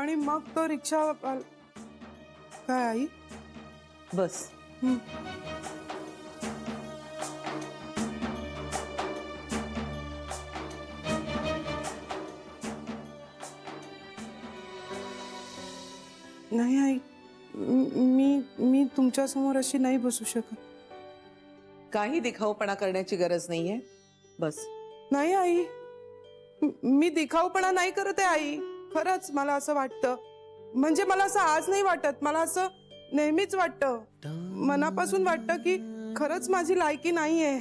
आणि मग तो रिक्षा काय आई? बस. नाही आई, मी मी तुमच्या समोर अशी नाही बसू शकत. काही दिखाऊपणा करण्याची गरज नाहीये. बस. नाही आई, मी दिखाऊपणा नाही करत आहे आई. खरंच मला असं वाटतं. म्हणजे मला असं आज नाही वाटत, मला असं नेहमीच वाटतं. मनापासून वाटतं की खरंच माझी लायकी नाहीये.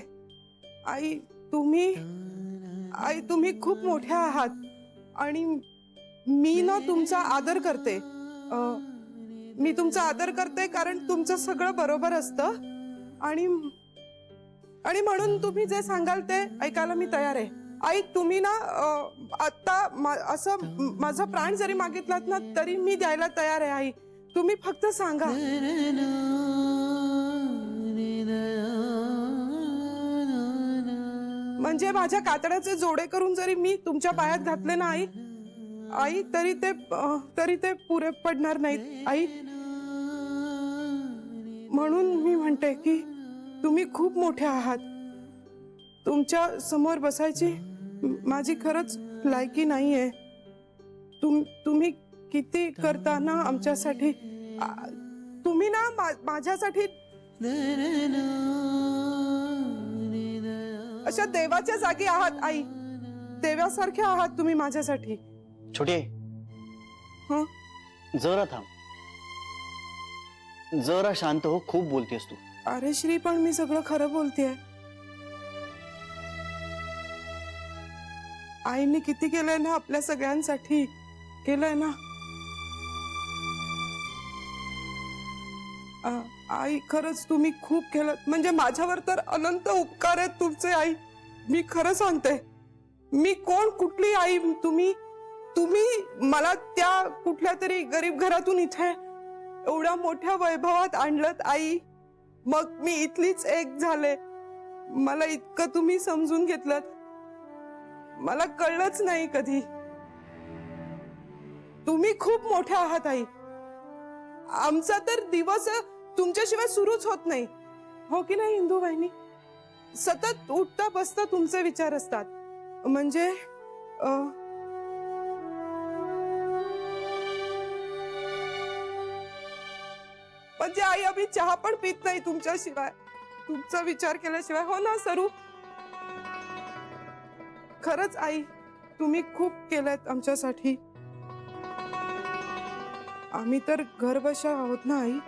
आई तुम्ही खूप मोठ्या आहात आणि मी ना तुमचा आदर करते. मी तुमचा आदर करते कारण तुमचं सगळं बरोबर असतं आणि म्हणून तुम्ही जे सांगाल ते ऐकायला मी तयार आहे. आई तुम्ही ना आता असं माझा प्राण जरी मागितलात ना तरी मी द्यायला तयार आहे आई. तुम्ही फक्त सांगा. म्हणजे माझ्या कातड्याचे जोडे करून जरी मी तुमच्या पायात घातले ना आई तरी ते पुरे पडणार नाहीत आई. म्हणून मी म्हणते की तुम्ही खूप मोठे आहात. तुमच्या समोर बसायची माझी खरंच लायकी नाहीये. तुम्ही किती करता ना आमच्यासाठी. तुम्ही ना माझ्यासाठी अशा देवाच्या जागी आहात आई. देवासारखे आहात तुम्ही माझ्यासाठी. छोटे हं? जरा थांब, जरा शांत हो. खूप बोलतेस तू. अरे श्री, पण मी सगळं खरं बोलतेय. आईने किती केलंय ना आपल्या सगळ्यांसाठी. केलंय ना. आई खरंच तुम्ही खूप केलं. म्हणजे माझ्यावर तर अनंत उपकार आहेत तुमचे आई. मी खरं सांगते. मी कोण, कुठली आई. तुम्ही मला त्या कुठल्या तरी गरीब घरातून इथे एवढ्या मोठ्या वैभवात आणलत आई. मग मी इथलीच एक झाले. मला इतकं तुम्ही समजून घेतलं. मला कळलंच नाही कधी. तुम्ही खूप मोठ्या आहात आई. आमचा तर दिवस तुमच्याशिवाय सुरूच होत नाही. हो की नाही इंदू बहिणी? सतत उठता बसता तुमचे विचार असतात. म्हणजे आई आम्ही चहा पण पित नाही तुमच्याशिवाय, तुमचा विचार केल्याशिवाय. हो ना सरू? खरंच आई तुम्ही खूप केलंत आमच्यासाठी. आम्ही तर घरबशा आहोत ना आई.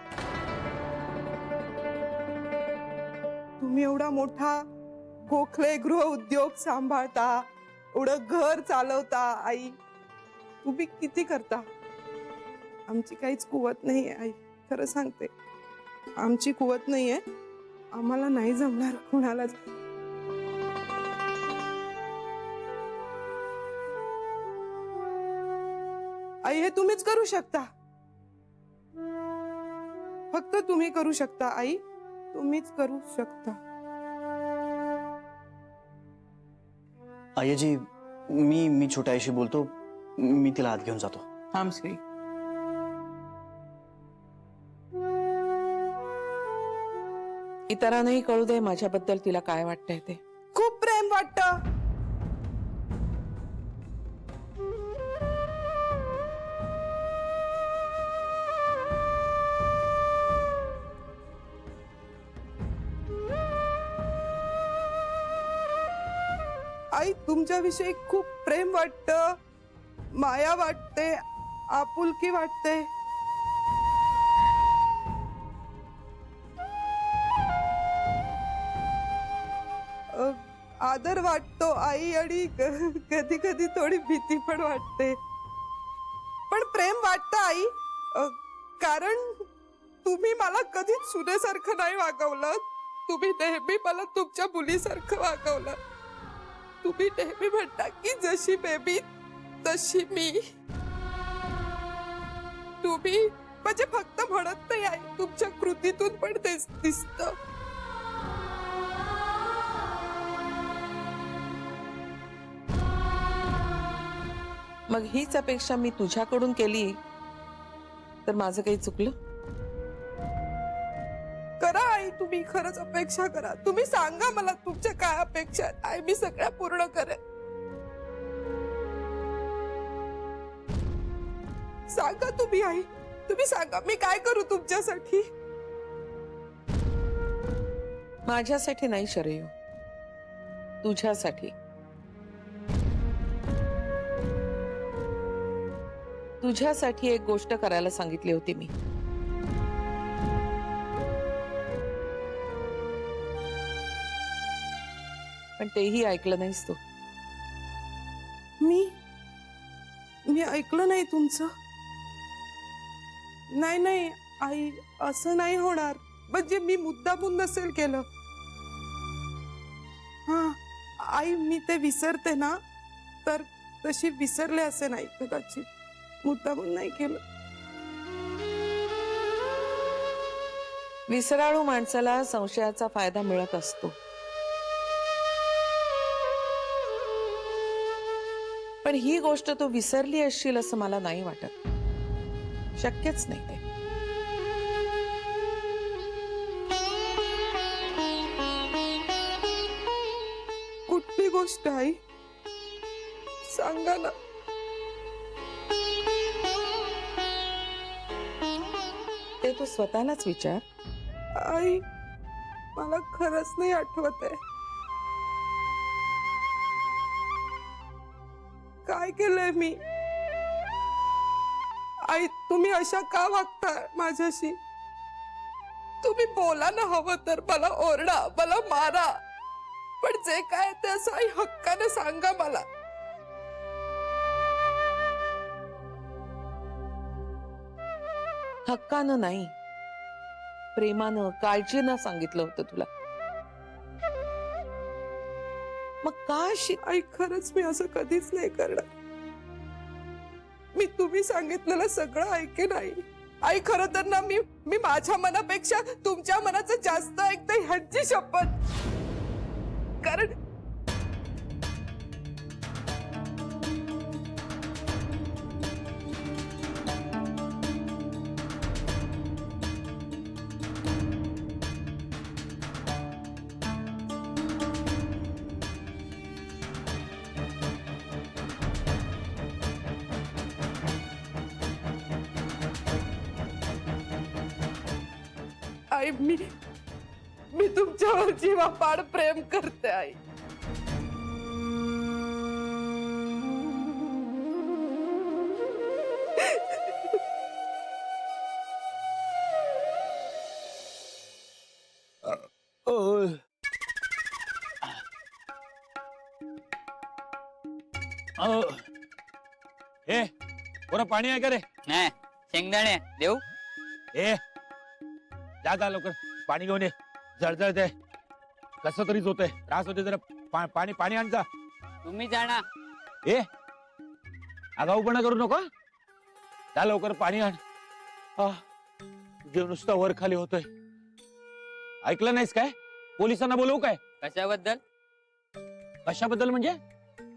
तुम्ही एवढा मोठा गोखले गृह उद्योग सांभाळता, एवढं घर चालवता आई. तुम्ही किती करता. आमची काहीच कुवत नाहीये आई. खरं सांगते, आमची कुवत नाहीये. आम्हाला नाही जमणार कुणालाच. आई हे तुम्हीच करू शकता. फक्त तुम्ही करू शकता आई. तुम्हीच करू शकता. आयजी, मी छोट्या आईशी बोलतो. मी तिला आत घेऊन जातो. थांब श्री. इतरांनाही कळू दे माझ्याबद्दल तिला काय वाटतंय ते. खूप प्रेम वाटतं. आई तुमच्याविषयी खूप प्रेम वाटतं, माया वाटते, आपुलकी वाटते. आदर वाटतो आई. आणि कधी कधी थोडी भीती पण वाटते. पण प्रेम वाटतं आई. कारण तुम्ही मला कधीच सुनेसारखं नाही वागवलं. तुम्ही नेहमी मला तुमच्या मुलीसारखं वागवलं. तुम्ही नेहमी म्हणता की जशी बेबी तशी मी. तुम्ही म्हणजे फक्त म्हणत नाही आई, तुमच्या कृतीतून पण तेच दिसतं. मग हीच अपेक्षा मी तुझ्याकडून केली तर माझं काही चुकलं? करा आई, तुम्ही खरंच अपेक्षा करा. तुम्ही सांगा मला तुमच्या काय अपेक्षा आहेत. आई, मी सगळ्या पूर्ण करेन. सांगा तुम्ही आई, तुम्ही सांगा मी काय करू तुमच्यासाठी. माझ्यासाठी नाही शरयू, तुझ्यासाठी. तुझ्यासाठी एक गोष्ट करायला सांगितली होती मी. पण तेही ऐकलं नाहीस तू. मी ऐकलं नाही तुमचं. नाही नाही आई, असं नाही होणार. म्हणजे मी मुद्दामून नसेल केलं. हा आई, मी ते विसरते ना, तर तशी विसरले असे नाही, कदाचित मुद्दामून नाही केलं. विसराळू माणसाला संशयाचा फायदा मिळत असतो, पण ही गोष्ट तू विसरली असशील असं मला नाही वाटत. शक्यच नाही ते. कुठली गोष्ट आई, सांगा ना. ते तू स्वतःलाच विचार. आई, मला खरंच नाही आठवत आहे. काय केलंय मी? आई, तुम्ही अशा का वागताय माझ्याशी? तुम्ही बोला ना, हवं तर मला ओरडा, मला मारा, पण जे काय ते असं आई हक्काने सांगा मला. हक्कानं नाही, प्रेमानं, काळजीनं सांगितलं होतं तुला. मग का अशी? आई, खरंच मी असं कधीच नाही करणार. मी तुम्ही सांगितलेलं सगळं ऐकेन आई. आई, खरं तर ना मी माझ्या मनापेक्षा तुमच्या मनाचं जास्त ऐकते, ह्याची शपथ. कारण आई, मी तुमच्यावर जीवापाड प्रेम करते आई. ए, पोरं पाणी आहे का रे? नाही शेंगदाणे देऊ. ए, जा लवकर पाणी घेऊन ये. जळजळते, कसं तरीच होतंय, त्रास होते. जरा पाणी पाणी आण जा. तुम्ही जाणा. ए, आगाऊपणा करू नको. जा लवकर पाणी आण. जीव नुसता वर खाली होतोय. ऐकलं नाहीस काय? पोलिसांना बोलवू काय? कशाबद्दल? कशाबद्दल म्हणजे?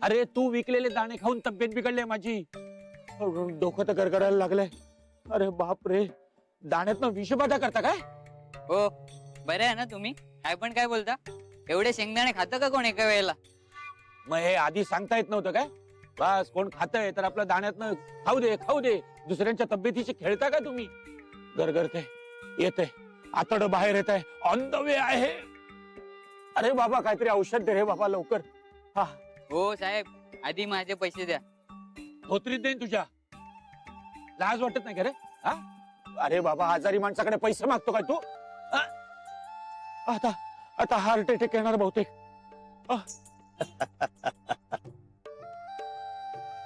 अरे, तू विकलेले दाणे खाऊन तब्येत बिघडली माझी. डोकं तर गरगरायला लागलंय. अरे बाप रे, दाण्यातनं विषबाधा करता काय? हो, बरं आहे ना तुम्ही? काय पण काय बोलता? एवढे शेंगदाणे खातं का कोण एका वेळेला? मग हे आधी सांगता येत नव्हतं काय? बस, कोण खातंय तर आपल्या दाण्यातनं खाऊ दे. दुसऱ्यांच्या तब्येतीशी खेळता का तुम्ही? गरगरते, येते, आतड बाहेर येत आहे, ऑन द वे आहे. अरे बाबा, काहीतरी औषध दे रे बाबा लवकर. हा, हो साहेब, आधी माझे पैसे द्या. धोत्रीत देईन तुझ्या. लाज वाटत नाही का रे? हा, अरे बाबा, आजारी माणसाकडे पैसे मागतो काय तू? आता हार्ट अटॅक येणार बहुतेक.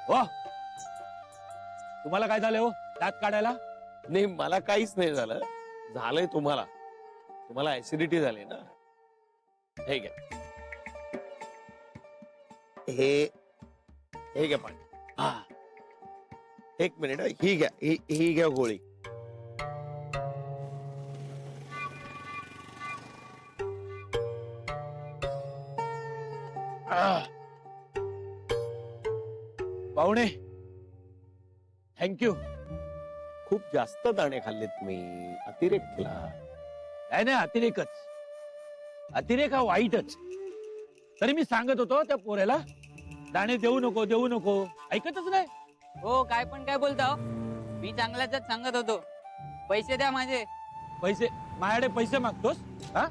हो, तुम्हाला काय झालंय हो दात काढायला? नाही, मला काहीच नाही झालं. झालंय तुम्हाला ऍसिडिटी झाली ना. हे घ्या, हे घ्या पाणी. हा, एक मिनिट, ही घ्या, ही घ्या गोळी. पाहुणे, थँक्यू. खूप जास्त दाणे खाल्ले तुम्ही, अतिरेक केला. काय नाही, अतिरेकच. अतिरेक हा वाईटच. तरी मी सांगत होतो त्या पोऱ्याला दाणे देऊ नको देऊ नको, ऐकतच नाही. हो काय पण काय बोलता हो? मी चांगल्याच सांगत होतो. पैसे द्या माझे. पैसे? माझ्याकडे पैसे मागतोस? हा?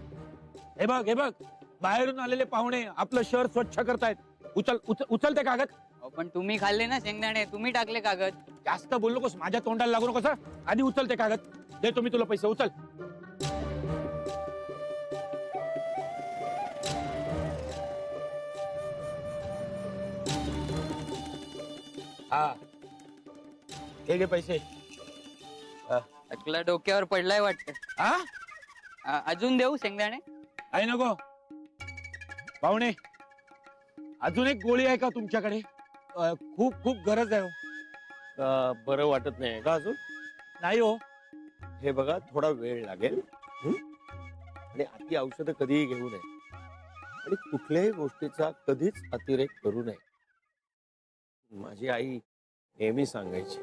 हे बघ बाहेरून आलेले पाहुणे आपलं शहर स्वच्छ करतायत. उचल ते कागद. अहो, पण तुम्ही खाल्ले ना शेंगदाणे, तुम्ही टाकले कागद. जास्त बोलू नकोस, माझ्या तोंडाला लागू नकोस. आधी उचल ते कागद. देतो मी तुला पैसे. उचल. हा, हे घे पैसे. टाकला डोक्यावर पडलाय वाटतं. हा, अजून देऊ शेंगदाणे? आहे नको. पाहुणे, अजून एक गोळी आहे का तुमच्याकडे? खूप खूप गरज आहे हो. बरं वाटत नाही का अजून? नाही हो. हे बघा, थोडा वेळ लागेल. आणि अति औषधं कधीही घेऊ नये आणि कुठल्याही गोष्टीचा कधीच अतिरेक करू नये. माझी आई नेहमी सांगायची.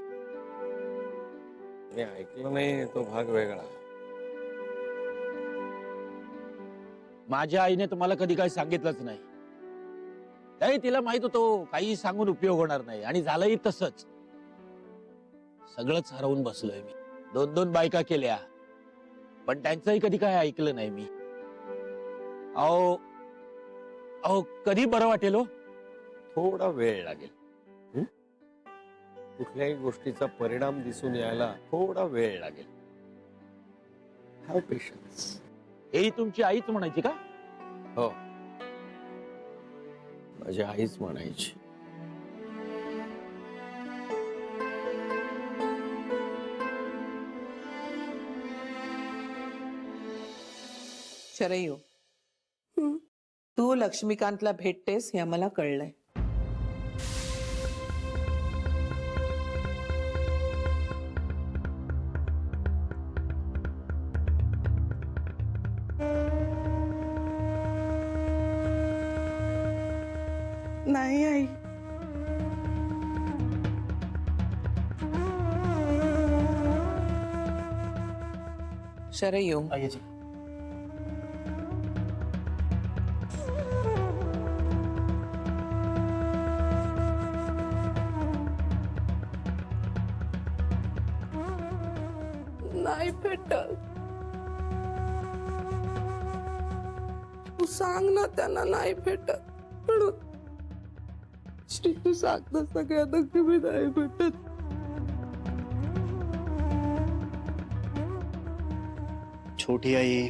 मी ऐकलं नाही तो भाग वेगळा. माझ्या आईने तुम्हाला कधी काही सांगितलंच नाही. नाही, तिला माहित होतं काही सांगून उपयोग होणार नाही, आणि झालंही तसंच. सगळंच हरवून बसलोय मी. 2 बायका केल्या, पण त्यांचंही कधी काय ऐकलं नाही मी. अहो कधी बरं वाटेल हो? थोडा वेळ लागेल. कुठल्याही गोष्टीचा परिणाम दिसून यायला थोडा वेळ लागेल. Have patience. हेही तुमची आईच म्हणायची का? हो, माझी आईच म्हणायची. शरयू, हं. तू लक्ष्मीकांतला भेटतेस हे आम्हाला कळलंय. नाही आई. शरयू, आईजी. नाही भेटत. तू सांग ना त्यांना नाही भेटत म्हणून. श्री, तू सांग ना सगळ्यांना की मी नाही भेटत. छोटी आई,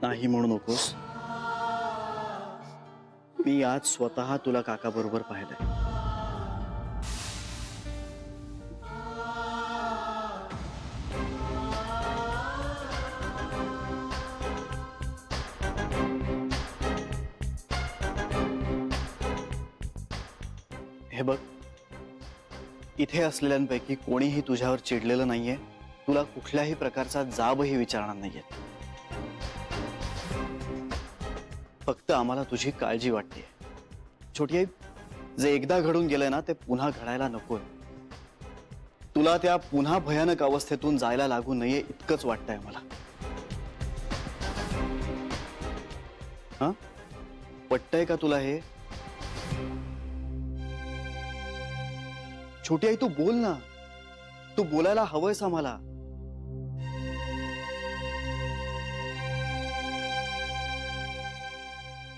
नाही म्हणू नकोस. मी आज स्वतः तुला काका बरोबर पाहिलंय. हे बघ, इथे असलेल्यांपैकी कोणीही तुझ्यावर चिडलेलं नाहीये. तुला कुठल्याही प्रकारचा जाबही विचारणार नाहीये. फक्त आम्हाला तुझी काळजी वाटते. छोटी आई, जे एकदा घडून गेलंय ना ते पुन्हा घडायला नकोय. तुला त्या पुन्हा भयानक अवस्थेतून जायला लागू नये इतकंच वाटतंय मला. हा, पटतंय का तुला हे? छोटी आई, तू बोल ना. तू बोलायला हवंयस आम्हाला.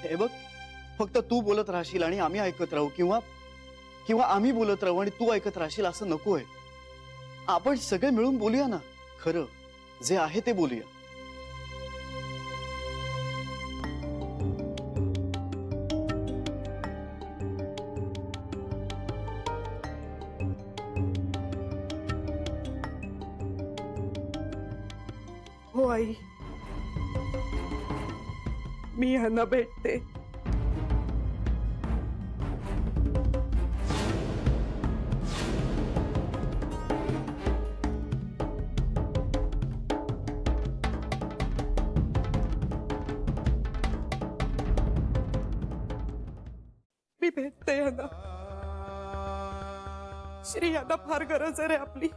हे बघ, फक्त तू बोलत राहशील आणि आम्ही ऐकत राहू, किंवा आम्ही बोलत राहू आणि तू ऐकत राहशील, असं नकोय. आपण सगळे मिळून बोलूया ना. खरं जे आहे ते बोलूया. हो आई, मी ह्यांना भेटते. मी भेटते यांना. श्री, यांना फार गरज आहे रे आपली.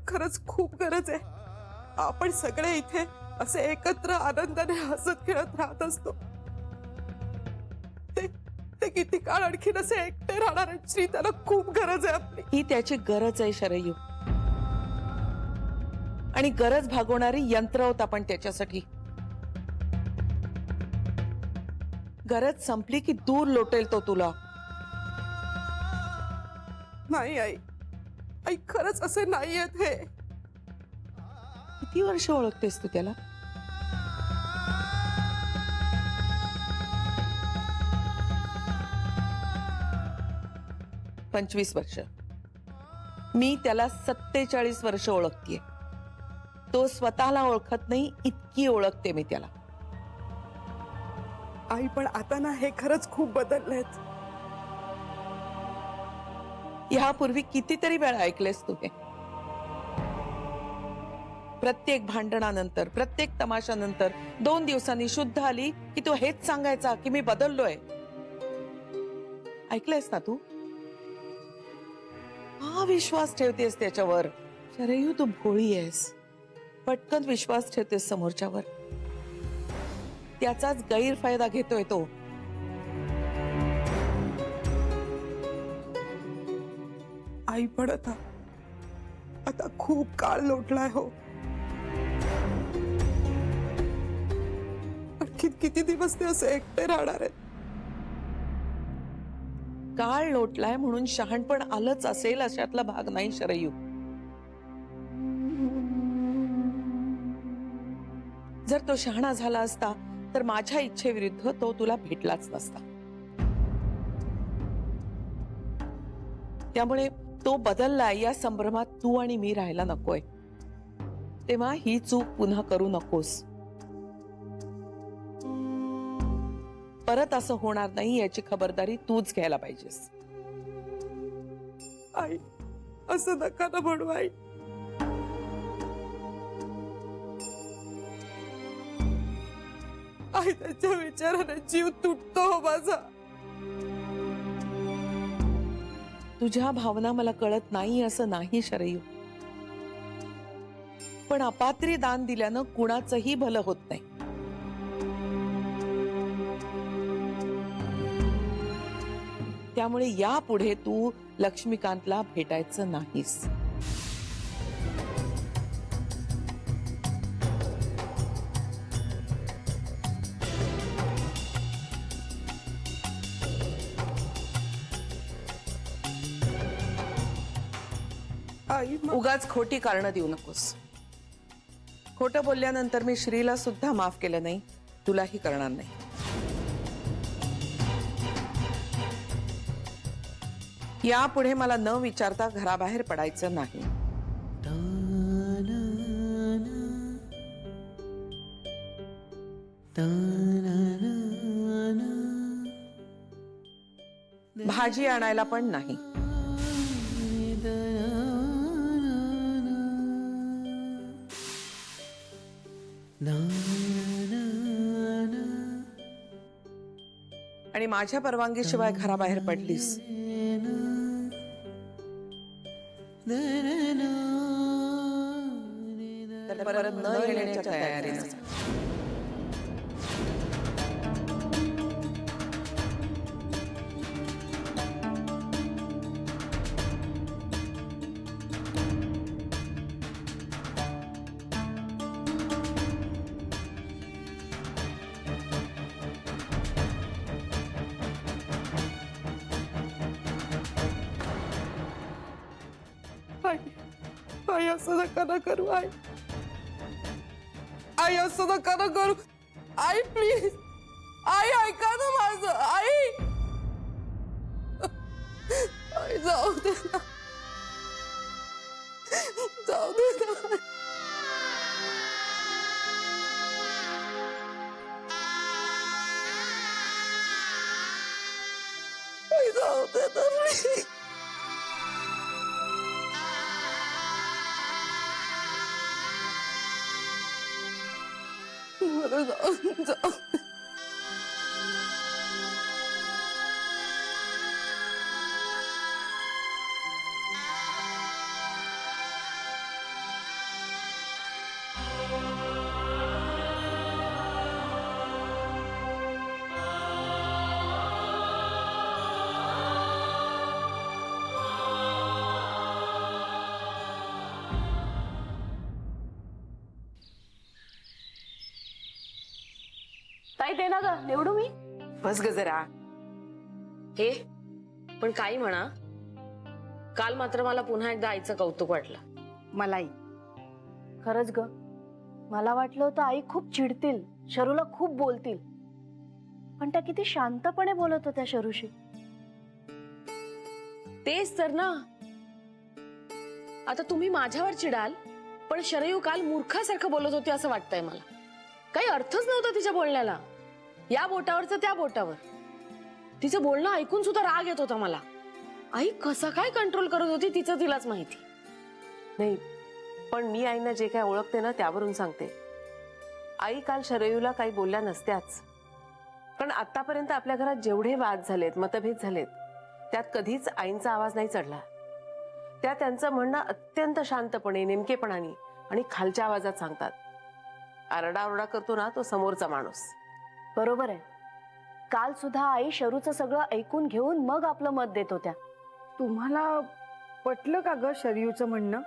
खरंच खूप गरज आहे. आपण सगळे इथे असे एकत्र आनंदाने हसत खेळत राहत असतो. ते किती काळ आणखीन असे एकटे राहणार आहेत. श्री, त्याला खूप गरज आहे आपली. ही त्याची गरज आहे शरयू, आणि गरज भागवणारी यंत्र आहोत आपण त्याच्यासाठी. गरज संपली की दूर लोटेल तो तुला. नाही आई, आई खरंच असे नाहीयेत हे. किती वर्ष ओळखतेस तू त्याला? पंचवीस वर्ष. मी त्याला 47 वर्ष ओळखतेय. तो स्वतःला ओळखत नाही इतकी ओळखते मी त्याला. आई पण आता ना हे खरंच खूप बदललेत. यापूर्वी कितीतरी वेळा ऐकलेस तू हे. प्रत्येक भांडणानंतर, प्रत्येक तमाशानंतर 2 दिवसांनी शुद्ध आली की तो हेच सांगायचा की मी बदललोय. ऐकलंयस ना तू? हा विश्वास ठेवतेस त्याच्यावर. शरयू, तू भोळी आहेस. पटकन विश्वास ठेवतेस समोरच्यावर. त्याचाच गैरफायदा घेतोय तो. आई पण आता खूप काळ लोटलाय हो. आणखी किती दिवस ते असे एकटे राहणार आहेत? काळ लोटलाय म्हणून शहाणपण आलंच असेल अशातला भाग नाही शरयू. जर तो शहाणा झाला असता तर माझ्या इच्छेविरुद्ध तो तुला भेटलाच नसता. त्यामुळे तो बदललाय या संभ्रमात तू आणि मी राहायला नकोय. तेव्हा ही चूक पुन्हा करू नकोस. परत असं होणार नाही याची खबरदारी तूच घ्यायला पाहिजेस. आई, असं नका ना म्हणू आई. आई, त्याच्या विचाराने जीव तुटतो हो माझा. तुझ्या भावना मला कळत नाही असं नाही शरयू, पण अपात्री दान दिल्यानं कुणाचंही भलं होत नाही. त्यामुळे यापुढे तू लक्ष्मीकांतला भेटायचं नाहीस. आई, उगाच खोटी कारणं देऊ नकोस. खोटं बोलल्यानंतर मी श्रीला सुद्धा माफ केलं नाही, तुलाही करणार नाही. यापुढे मला न विचारता घराबाहेर पडायचं नाही. भाजी आणायला पण नाही. आणि माझ्या परवानगीशिवाय घराबाहेर पडलीस तर परत न येण्याच्या तयारीने. आई, आई, असं नका ना करू आई. आई, असं नका ना करू. आई प्लीज, आई ऐका ना माझं. आई, आई जाऊ दे ना, जाऊ दे ना. आई जाऊ दे ना प्लीज. मला जाऊ दे. ताई दे ना ग, निवडू मी. बस ग जरा. हे पण काही म्हणा, काल मात्र मला पुन्हा एकदा आईचं कौतुक वाटलं. मलाही. खरंच ग, मला वाटलं होतं आई खूप चिडतील, शरूला खूप बोलतील, पण त्या किती शांतपणे बोलत होत्या शरूशी. तेच तर ना. आता तुम्ही माझ्यावर चिडाल, पण शरयू काल मूर्खासारखं बोलत होती असं वाटतंय मला. काही अर्थच नव्हता तिच्या बोलण्याला. या बोटावरचं त्या बोटावर. तिचं बोलणं ऐकून सुद्धा राग येत होता मला. आई कसा काय कंट्रोल करत होती तिचं तिलाच माहिती. नाही, पण मी आईना जे काय ओळखते ना त्यावरून सांगते. आई काल शरयूला काही बोलल्या नसत्याच, पण आतापर्यंत आपल्या घरात जेवढे वाद झालेत, मतभेद झालेत, त्यात कधीच आईंचा आवाज नाही चढला. त्या त्यांचं म्हणणं अत्यंत शांतपणे, नेमकेपणाने आणि खालच्या आवाजात सांगतात. आरडाओरडा करतो ना तो समोरचा माणूस. बरोबर आहे. काल सुद्धा आई शरूचं सगळं ऐकून घेऊन मग आपलं मत देत होत्या. तुम्हाला पटलं का ग शरयूचं म्हणणं?